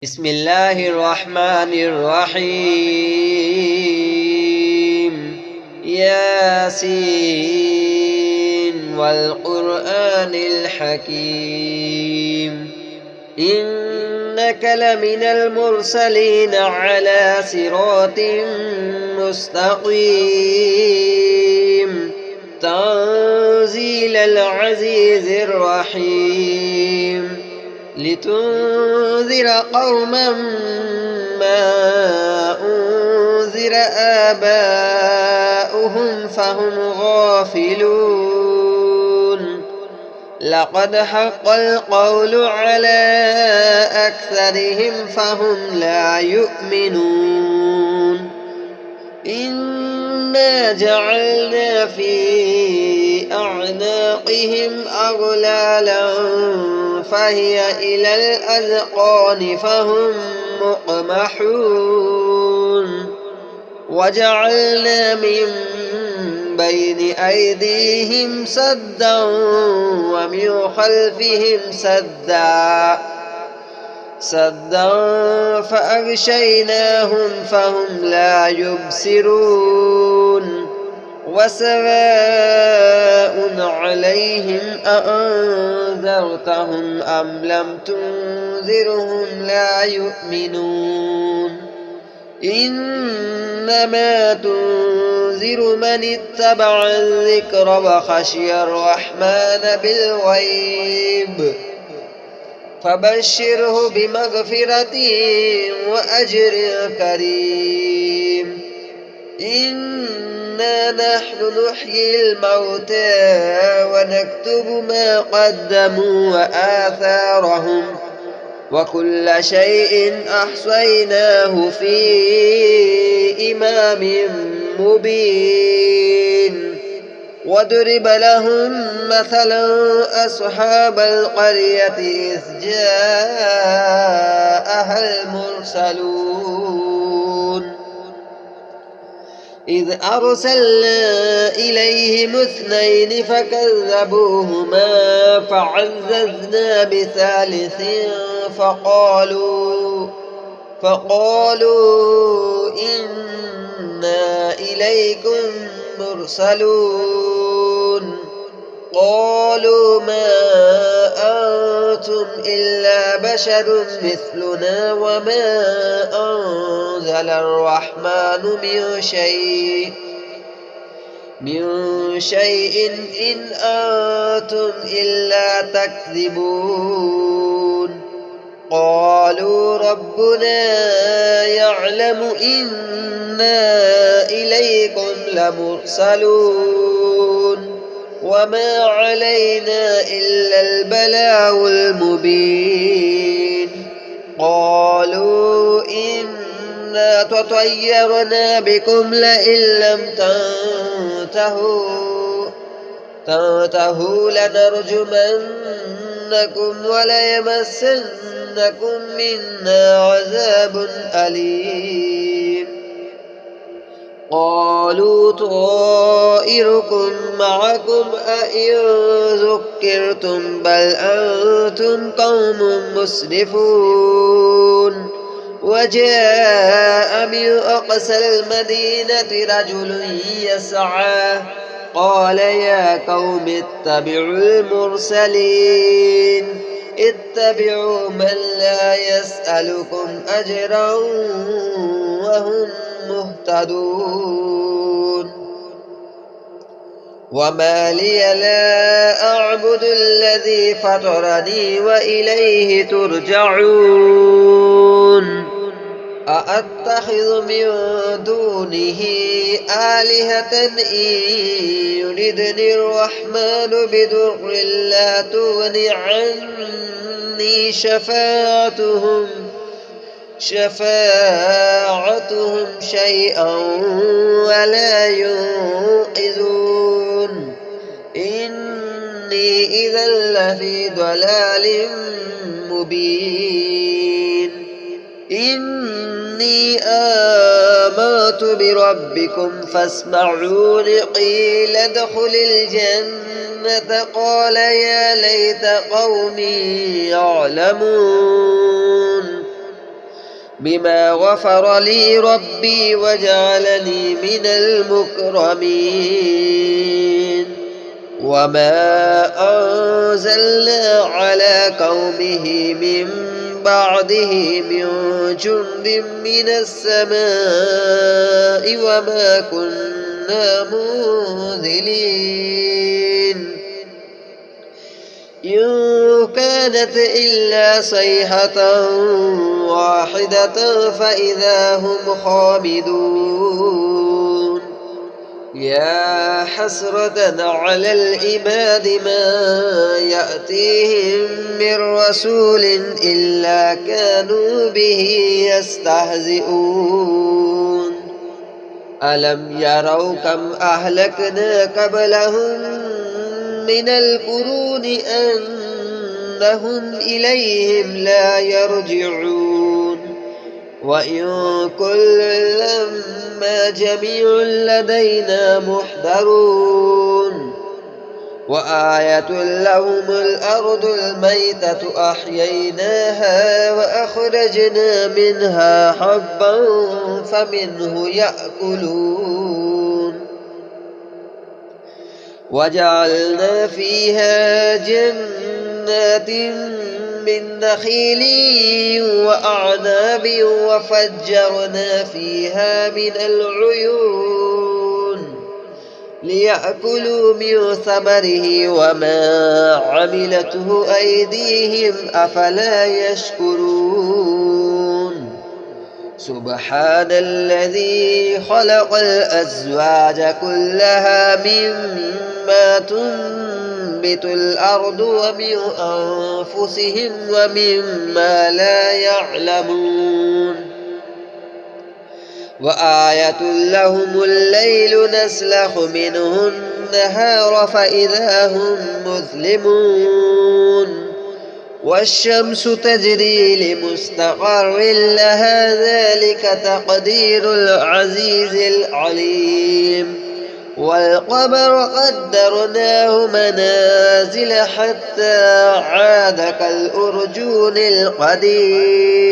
بسم الله الرحمن الرحيم. ياسين والقرآن الحكيم، إنك لمن المرسلين على صراط مستقيم، تنزيل العزيز الرحيم، لتنذر قوما ما أنذر آباؤهم فهم غافلون. لقد حق القول على أكثرهم فهم لا يؤمنون. إنا جعلنا في أعناقهم أغلالا فهي إلى الأذقان فهم مقمحون. وجعلنا من بين أيديهم سدا ومن خلفهم سدا فأغشيناهم فهم لا يبصرون. وسواء عليهم أأنذرتهم أم لم تنذرهم لا يؤمنون. إنما تنذر من اتبع الذكر وخشي الرحمن بالغيب، فبشره بمغفرة وأجر كريم. إنا نحن نحيي الموتى ونكتب ما قدموا وآثارهم، وكل شيء أحصيناه في إمام مبين. واضرب لهم مثلا أصحاب القرية إذ جاءها المرسلون، إذ أرسلنا إليهم اثنين فكذبوهما فعززنا بثالث فقالوا إنا إليكم مرسلون. قالوا ما أنتم إلا بشر مثلنا وما أنزل الرحمن من شيء إن أنتم إلا تكذبون. قالوا ربنا يعلم إنا إليكم لمرسلون وما علينا إلا البلاغ المبين. قالوا إنا تطيرنا بكم لئن لم تنتهوا لنرجمنكم وليمسنكم منا عذاب أليم. قالوا طائركم معكم أئن ذكرتم بل أنتم قوم مسرفون. وجاء من أقصى المدينة رجل يسعى قال يا قوم اتبعوا المرسلين، اتبعوا من لا يسألكم أجرا وهم مهتدون. وما لي لا أعبد الذي فطرني وإليه ترجعون. أأتخذ من دونه آلهة إن يردني الرحمن بضر لا تغن عني شفاعتهم شيئا ولا ينقذون. إني إذا لفي ضلال مبين. إني آمنت بربكم فاسمعون. قيل ادخل الجنة قال يا ليت قومي يعلمون. بما غفر لي ربي وجعلني من المكرمين وما أنزلنا على قومه من بعده من جند من السماء وما كنا منزلين إن كانت إلا صيحة واحدة فإذا هم خامدون يا حسرة على العباد ما يأتيهم من رسول إلا كانوا به يستهزئون ألم يروا كم أهلكنا قبلهم من القرون أنهم إليهم لا يرجعون وإن كل لما جميع لدينا محضرون وآية لهم الأرض الميتة أحييناها وأخرجنا منها حبا فمنه يأكلون وجعلنا فيها جنات من نخيل وأعناب وفجرنا فيها من العيون ليأكلوا من ثمره وما عملته أيديهم أفلا يشكرون سبحان الذي خلق الأزواج كلها مما تنبت الأرض ومن أنفسهم ومما لا يعلمون وآية لهم الليل نسلخ منه النهار فإذا هم مظلمون والشمس تجري لمستقر لها ذلك تقدير العزيز العليم والقمر قدرناه منازل حتى عاد كالأرجون القديم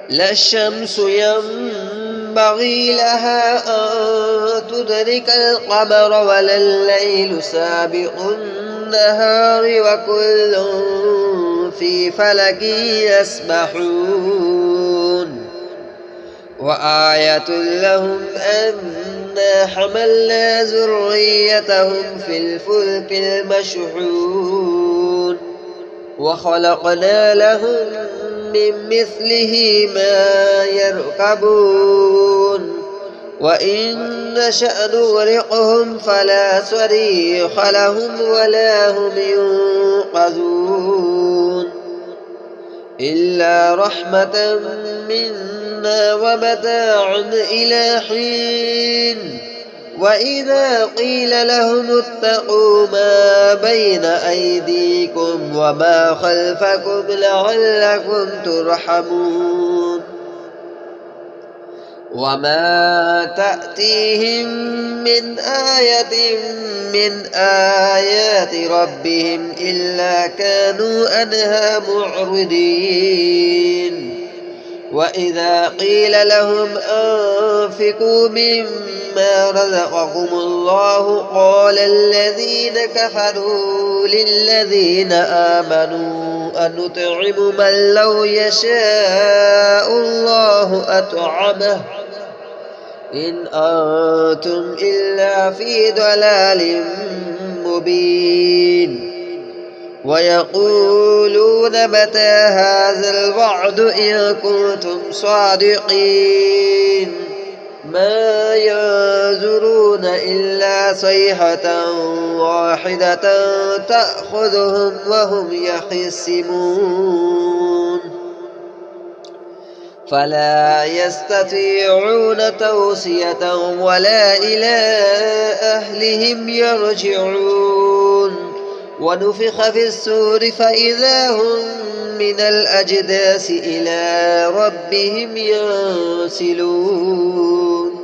لا الشمس ينبغي لها أن تدرك القمر ولا الليل سابق النهار وكل في فلك يسبحون وآية لهم أنا حملنا ذريتهم في الفلك المشحون وخلقنا لهم من مثله ما يركبون وإن نشأ نغرقهم فلا صريخ لهم ولا هم ينقذون إلا رحمة منا ومتاعا إلى حين وإذا قيل لهم اتقوا ما بين أيديكم وما خلفكم لعلكم ترحمون وما تأتيهم من آية من آيات ربهم إلا كانوا عنها معرضين وإذا قيل لهم أنفقوا مما رزقكم الله قال الذين كفروا للذين آمنوا أنطعم من لو يشاء الله أطعمه إن أنتم إلا في ضلال مبين ويقولون متى هذا الوعد إن كنتم صادقين ما ينظرون إلا صيحة واحدة تأخذهم وهم يخصمون فلا يستطيعون توصية ولا إلى أهلهم يرجعون ونفخ في السور فإذا هم من الأجداث إلى ربهم ينسلون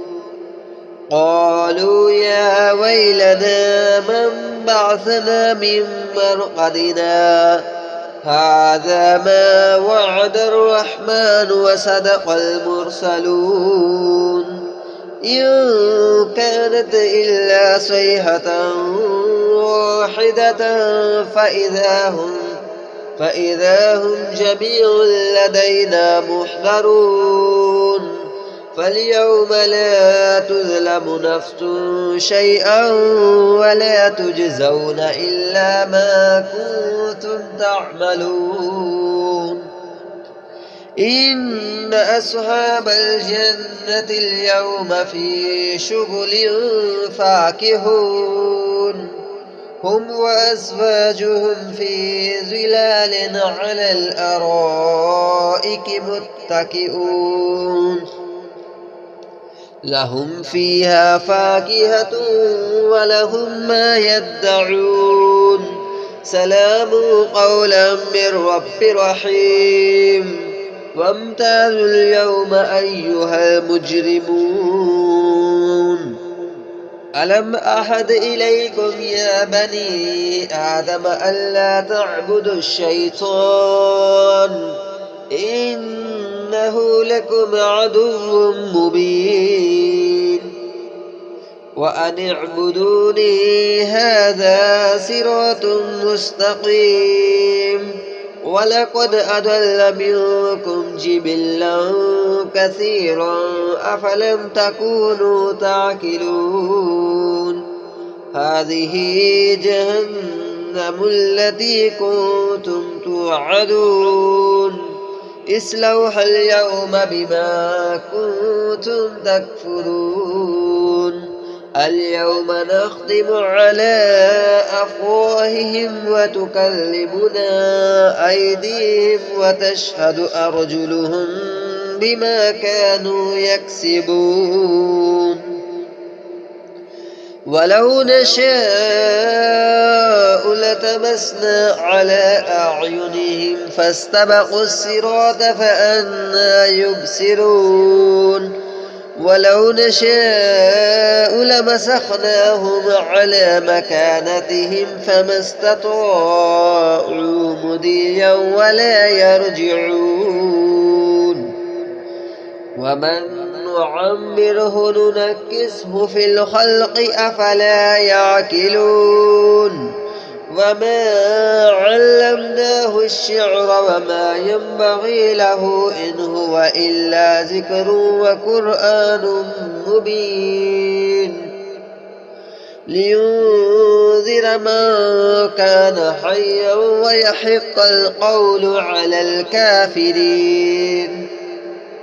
قالوا يا ويلنا من بعثنا من مرقدنا هذا ما وعد الرحمن وصدق المرسلون إن كانت إلا صيحة واحدة فإذا هم جميع لدينا محضرون فاليوم لا تظلم نفس شيئا ولا تجزون إلا ما كنتم تعملون إن أصحاب الجنة اليوم في شغل فاكهون هم وأزواجهم في ظلال على الأرائك متكئون لهم فيها فاكهة ولهم ما يدعون سلام قولا من رب رحيم وامتازوا اليوم أيها المجرمون ألم أحد إليكم يا بني آدم ألا تعبدوا الشيطان إنه لكم عدو مبين وأن اعبدوني هذا صراط مستقيم ولقد أضل منكم جبلا كثيرا أفلم تكونوا تعقلون هذه جهنم التي كنتم توعدون اصلوها اليوم بما كنتم تكفرون اليوم نختم على أفواههم وتكلمنا أيديهم وتشهد أرجلهم بما كانوا يكسبون ولو نشاء لتمسنا على أعينهم فاستبقوا الصراط فأنى يبصرون ولو نشاء لمسخناهم على مكانتهم فما استطاعوا مضيا ولا يرجعون ومن نعمره ننكسه في الخلق أفلا يعقلون وما علمناه الشعر وما ينبغي له إن هو إلا ذكر وقرآن مبين لينذر من كان حيا ويحق القول على الكافرين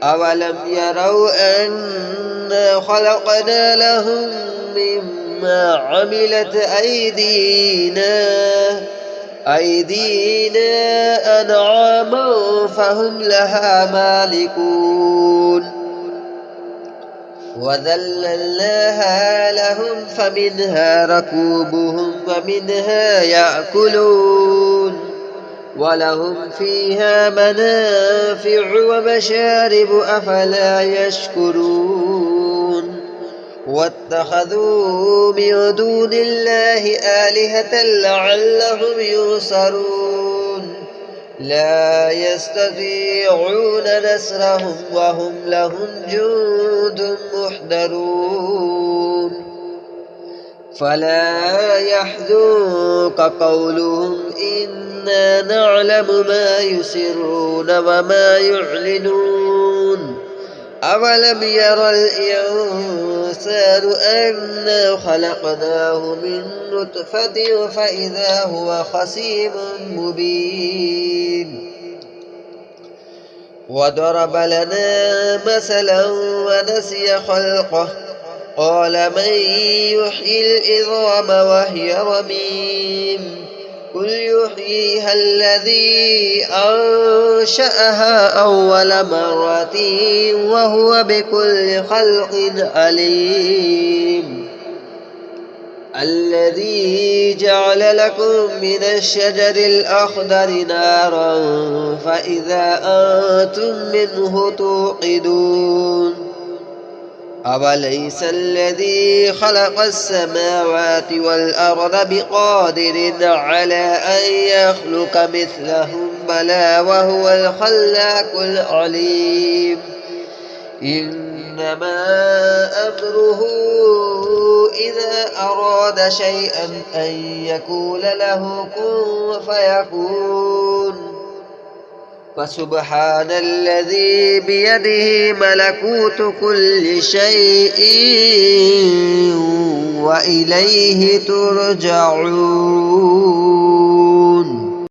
أولم يروا أنا خلقنا لهم مما عملت أيدينا أنعاما فهم لها مالكون وذللناها لهم فمنها ركوبهم ومنها يأكلون ولهم فيها منافع ومشارب أفلا يشكرون واتخذوا من دون الله آلهة لعلهم ينصرون لا يستطيعون نصرهم وهم لهم جند محضرون فلا يحزنك قولهم إنا نعلم ما يسرون وما يعلنون أولم ير الإنسان أنا خلقناه من نطفة فإذا هو خصيم مبين وضرب لنا مثلا ونسي خلقه قال من يحيي العظام وهي رميم قل يحييها الذي أنشأها أول مرة وهو بكل خلق عليم الذي جعل لكم من الشجر الأخضر نارا فإذا أنتم منه توقدون أوليس الذي خلق السماوات والأرض بقادر على أن يخلق مثلهم بلى وهو الخلاق العليم إنما أمره إذا أراد شيئا أن يقول له كن فيكون فسبحان الذي بيده ملكوت كل شيء وإليه ترجعون.